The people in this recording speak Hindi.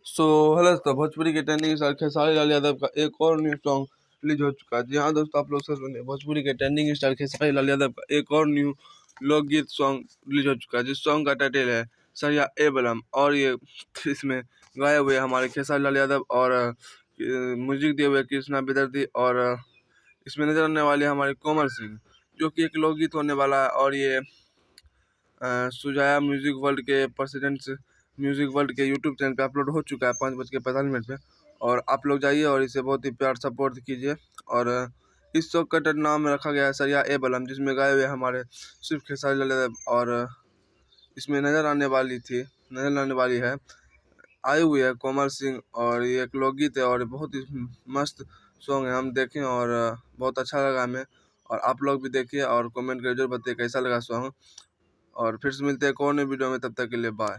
सो हेलो दोस्तों, भोजपुरी के ट्रेंडिंग स्टार खेसारी लाल यादव का एक और न्यू सॉन्ग रिलीज हो चुका है। जी हाँ दोस्तों, आप लोग से सुनिए, भोजपुरी के ट्रेंडिंग स्टार खेसारी लाल यादव का एक और न्यू लोकगीत सॉन्ग रिलीज हो चुका है, जिस सॉन्ग का टाइटल है सरिया ए बलम। और ये इसमें गाए हुए हमारे खेसारी लाल यादव और म्यूजिक दिए हुए कृष्णा बेदर्दी, और इसमें नजर आने वाले हमारे कोमल सिंह, जो कि एक लोकगीत होने वाला है। और ये सुजाया म्यूजिक वर्ल्ड के प्रेसिडेंट्स म्यूजिक वर्ल्ड के यूट्यूब चैनल पे अपलोड हो चुका है 5:45 पे। और आप लोग जाइए और इसे बहुत ही प्यार सपोर्ट कीजिए। और इस सॉन्ग का नाम रखा गया है सरिया ए बलम, जिसमें गाए हुए हमारे सिर्फ खेसारी लाल यादव। और इसमें नजर आने वाली है आई हुई है कोमल सिंह। और ये एक लोकगीत है और बहुत ही मस्त सॉन्ग है, हम देखें और बहुत अच्छा लगा हमें। और आप लोग भी देखिए और कमेंट करके जरूर बताइए कैसा लगा सॉन्ग। और फिर से मिलते हैं एक और नई वीडियो में, तब तक के लिए बाय।